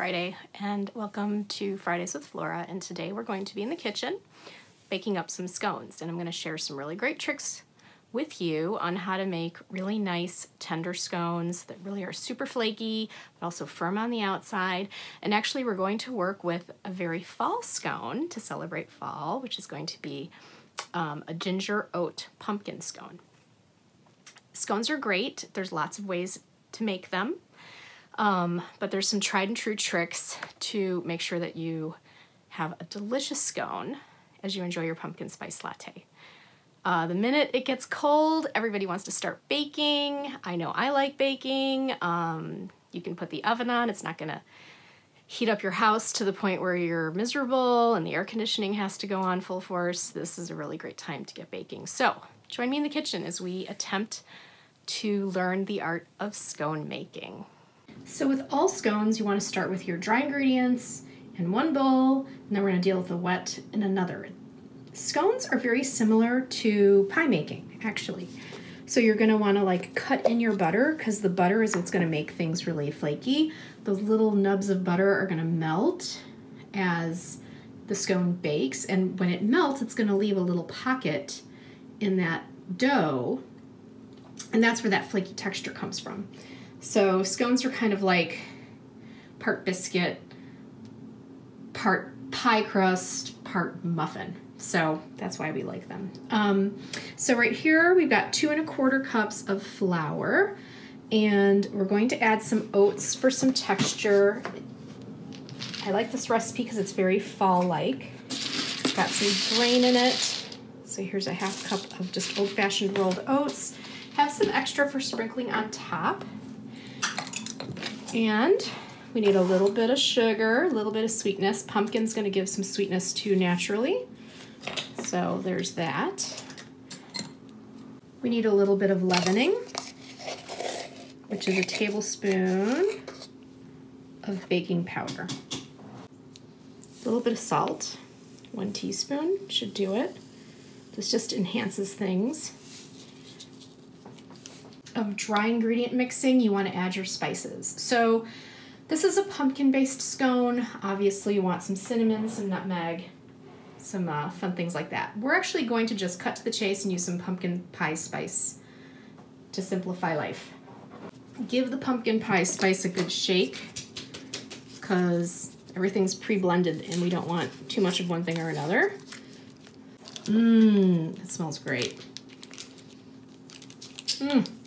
Friday and welcome to Fridays with Flora, and today we're going to be in the kitchen baking up some scones, and I'm going to share some really great tricks with you on how to make really nice tender scones that really are super flaky but also firm on the outside. And actually we're going to work with a very fall scone to celebrate fall, which is going to be a ginger oat pumpkin scone. Scones are great. There's lots of ways to make them. But there's some tried and true tricks to make sure that you have a delicious scone as you enjoy your pumpkin spice latte. The minute it gets cold, everybody wants to start baking. I know I like baking. You can put the oven on. It's not gonna heat up your house to the point where you're miserable and the air conditioning has to go on full force. This is a really great time to get baking. So join me in the kitchen as we attempt to learn the art of scone making. So with all scones, you want to start with your dry ingredients in one bowl, and then we're going to deal with the wet in another. Scones are very similar to pie making, actually. So you're going to want to like cut in your butter, because the butter is what's going to make things really flaky. Those little nubs of butter are going to melt as the scone bakes, and when it melts, it's going to leave a little pocket in that dough, and that's where that flaky texture comes from. So scones are kind of like part biscuit, part pie crust, part muffin. So that's why we like them. So right here we've got 2 1/4 cups of flour, and we're going to add some oats for some texture. I like this recipe because it's very fall-like. It's got some grain in it. So here's a 1/2 cup of just old-fashioned rolled oats. Have some extra for sprinkling on top. And we need a little bit of sugar, a little bit of sweetness. Pumpkin's going to give some sweetness too naturally. So there's that. We need a little bit of leavening, which is a tablespoon of baking powder. A little bit of salt, 1 teaspoon should do it. This just enhances things. Of dry ingredient mixing, you want to add your spices. So this is a pumpkin-based scone. Obviously you want some cinnamon, some nutmeg, some fun things like that. We're actually going to just cut to the chase and use some pumpkin pie spice to simplify life. Give the pumpkin pie spice a good shake because everything's pre-blended and we don't want too much of one thing or another. It smells great.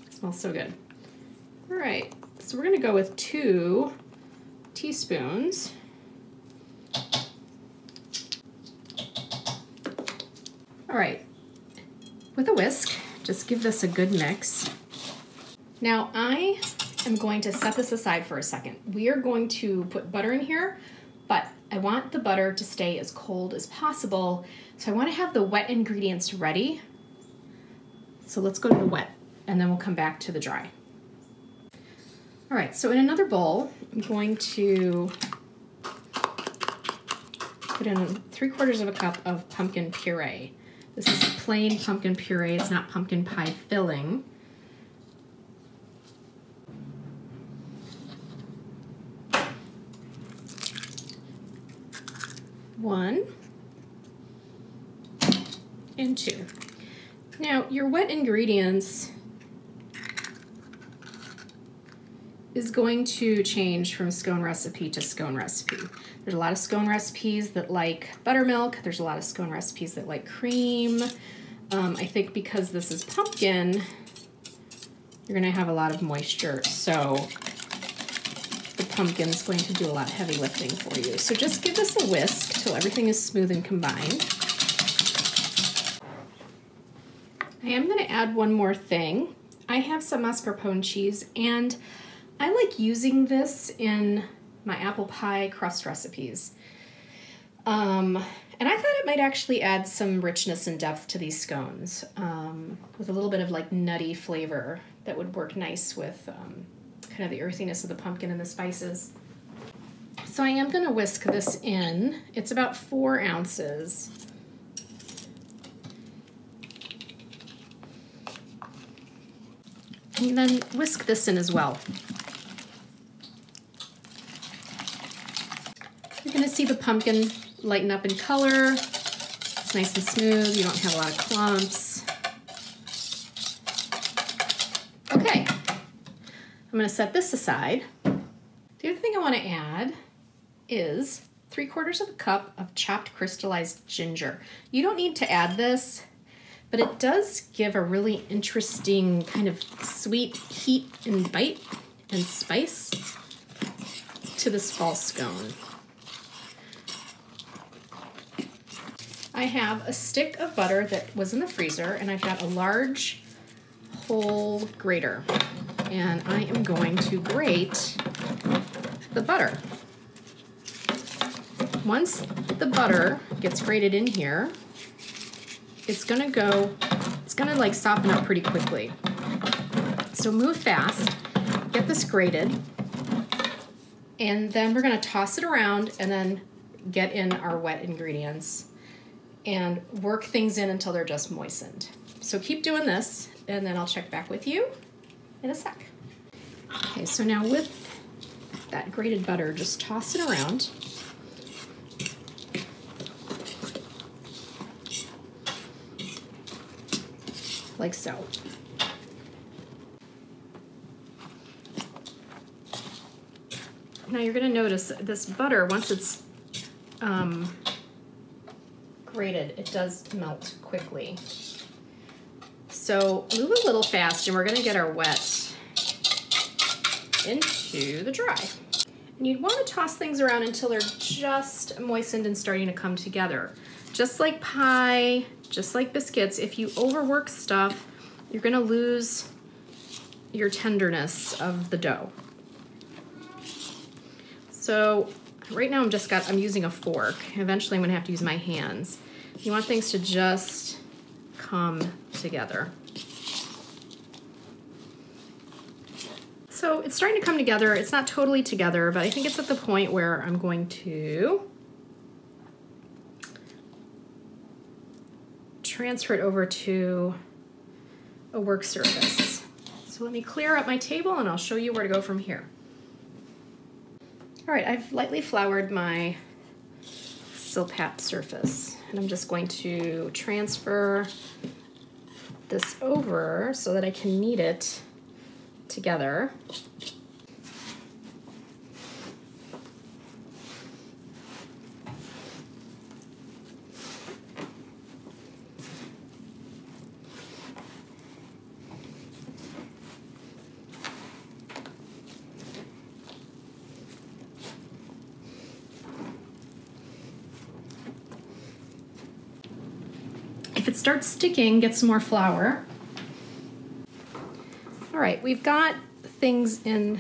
Smells so good. All right, so we're gonna go with 2 teaspoons. All right, with a whisk, just give this a good mix. Now I am going to set this aside for a second. We are going to put butter in here, but I want the butter to stay as cold as possible. So I want to have the wet ingredients ready. So let's go to the wet, and then we'll come back to the dry. All right, so in another bowl, I'm going to put in 3/4 cup of pumpkin puree. This is plain pumpkin puree, it's not pumpkin pie filling. One and 2. Now, your wet ingredients is going to change from scone recipe to scone recipe. There's a lot of scone recipes that like buttermilk. There's a lot of scone recipes that like cream. I think because this is pumpkin, you're gonna have a lot of moisture, so the pumpkin's going to do a lot of heavy lifting for you. So just give this a whisk till everything is smooth and combined. I am going to add one more thing. I have some mascarpone cheese, and I like using this in my apple pie crust recipes. And I thought it might actually add some richness and depth to these scones with a little bit of like nutty flavor that would work nice with kind of the earthiness of the pumpkin and the spices. So I am going to whisk this in. It's about 4 ounces. And then whisk this in as well. see the pumpkin lighten up in color. It's nice and smooth. You don't have a lot of clumps. Okay, I'm going to set this aside. The other thing I want to add is 3/4 cup of chopped crystallized ginger. You don't need to add this, but it does give a really interesting kind of sweet heat and bite and spice to this fall scone. I have a stick of butter that was in the freezer, and I've got a large whole grater, and I am going to grate the butter. Once the butter gets grated in here, it's gonna like soften up pretty quickly. So move fast, get this grated, and then we're gonna toss it around and then get in our wet ingredients and work things in until they're just moistened. So keep doing this, and then I'll check back with you in a sec. Okay, so now with that grated butter, just toss it around. Like so. Now you're going to notice this butter, once it's grated, it does melt quickly. So move a little fast, and we're going to get our wet into the dry. And you'd want to toss things around until they're just moistened and starting to come together. Just like pie, just like biscuits, if you overwork stuff, you're going to lose your tenderness of the dough. So right now I'm using a fork. Eventually I'm going to have to use my hands. You want things to just come together. So it's starting to come together. It's not totally together, but I think it's at the point where I'm going to transfer it over to a work surface. So let me clear up my table and I'll show you where to go from here. All right, I've lightly floured my Silpat surface, and I'm just going to transfer this over so that I can knead it together. If it starts sticking, get some more flour. All right, we've got things in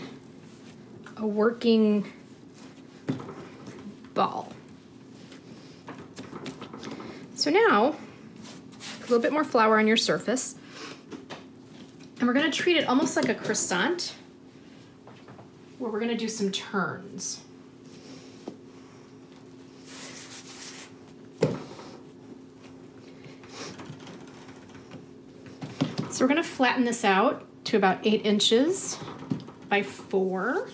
a working ball. So now, a little bit more flour on your surface, and we're gonna treat it almost like a croissant, where we're gonna do some turns. So we're going to flatten this out to about 8 inches by 4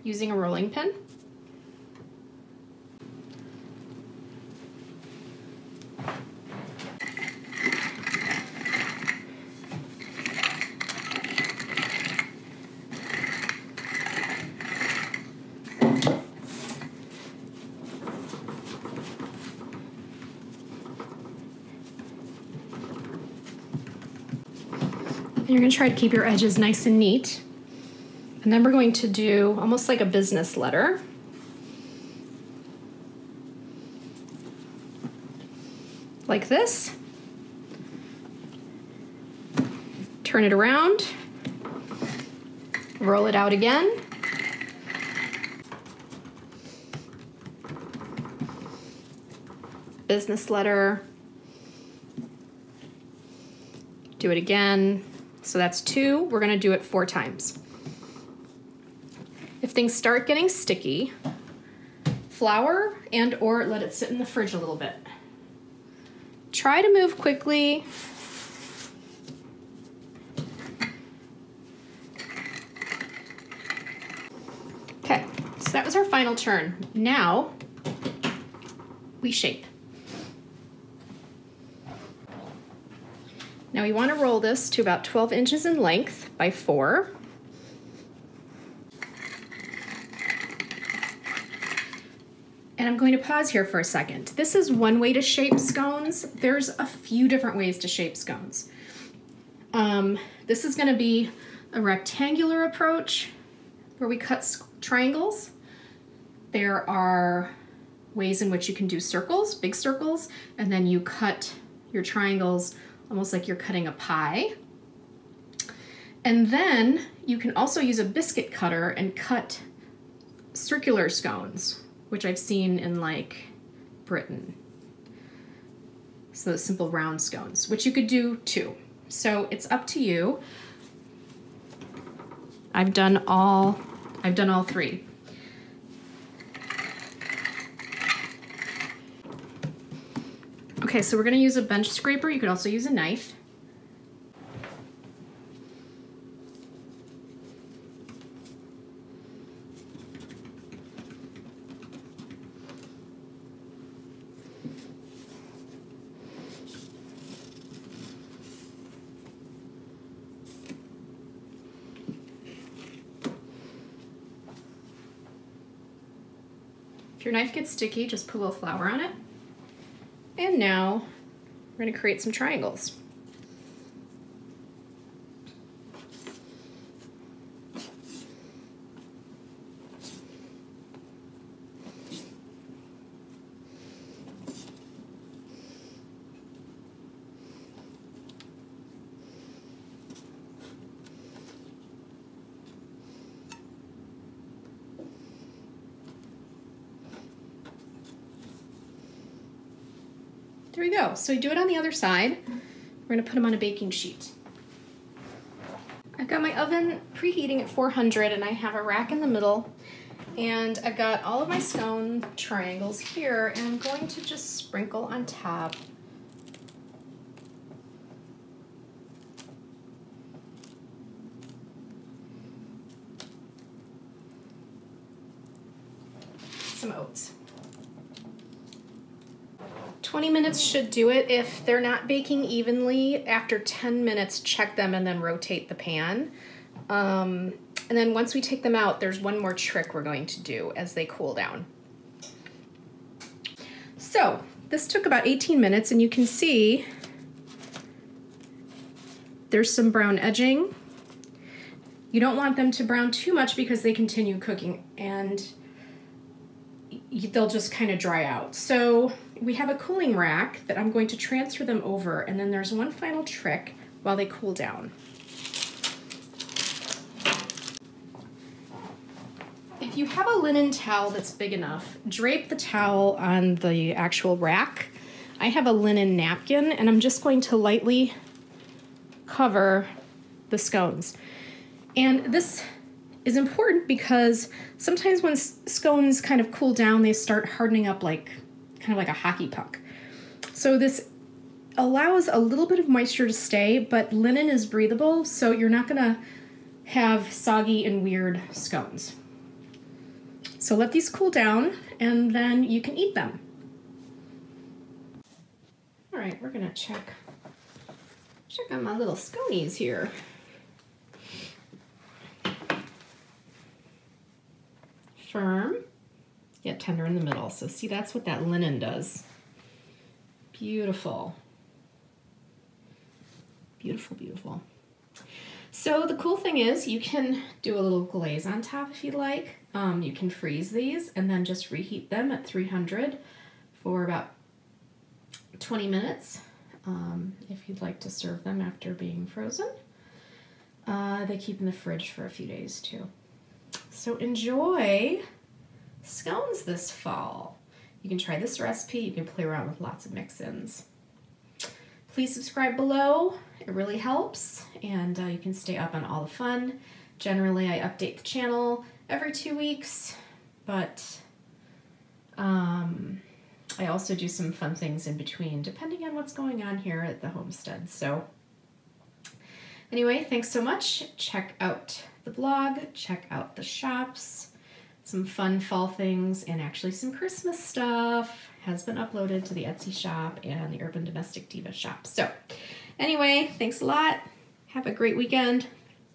using a rolling pin. And you're going to try to keep your edges nice and neat. And then we're going to do almost like a business letter. Like this. Turn it around. Roll it out again. Business letter. Do it again. So that's 2. We're going to do it 4 times. If things start getting sticky, flour and or let it sit in the fridge a little bit. Try to move quickly. Okay, so that was our final turn. Now we shape. Now we want to roll this to about 12 inches in length by 4. And I'm going to pause here for a second. This is one way to shape scones. There's a few different ways to shape scones. This is going to be a rectangular approach where we cut triangles. There are ways in which you can do circles, big circles, and then you cut your triangles almost like you're cutting a pie. And then you can also use a biscuit cutter and cut circular scones, which I've seen in like Britain. So those simple round scones, which you could do too. So it's up to you. I've done all 3. Okay, so we're gonna use a bench scraper. You could also use a knife. If your knife gets sticky, just put a little flour on it. And now we're going to create some triangles. There we go. So we do it on the other side. We're going to put them on a baking sheet. I've got my oven preheating at 400 and I have a rack in the middle. And I've got all of my scone triangles here and I'm going to just sprinkle on top. Some oats. 20 minutes should do it. If they're not baking evenly, after 10 minutes, check them and then rotate the pan. And then once we take them out, there's one more trick we're going to do as they cool down. So this took about 18 minutes and you can see there's some brown edging. You don't want them to brown too much because they continue cooking and they'll just kind of dry out. So we have a cooling rack that I'm going to transfer them over, and then there's one final trick while they cool down. If you have a linen towel that's big enough, drape the towel on the actual rack. I have a linen napkin, and I'm just going to lightly cover the scones. And this is important because sometimes when scones kind of cool down, they start hardening up kind of like a hockey puck. So this allows a little bit of moisture to stay, but linen is breathable, so you're not gonna have soggy and weird scones. So let these cool down and then you can eat them. All right, we're gonna check on my little sconies here. Firm, yet tender in the middle. So see, that's what that linen does. Beautiful. Beautiful, beautiful. So the cool thing is you can do a little glaze on top if you'd like. You can freeze these and then just reheat them at 300 for about 20 minutes if you'd like to serve them after being frozen. They keep in the fridge for a few days too. So enjoy scones this fall. You can try this recipe. You can play around with lots of mix-ins. Please subscribe below. It really helps, and you can stay up on all the fun. Generally, I update the channel every 2 weeks, but I also do some fun things in between, depending on what's going on here at the homestead. So anyway, thanks so much. Check out the blog, check out the shops some fun fall things and actually some Christmas stuff has been uploaded to the Etsy shop and the Urban Domestic Diva shop. So anyway, thanks a lot. Have a great weekend.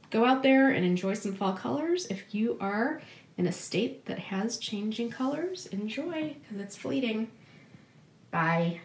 Go out there and enjoy some fall colors. If you are in a state that has changing colors, enjoy, because it's fleeting. Bye.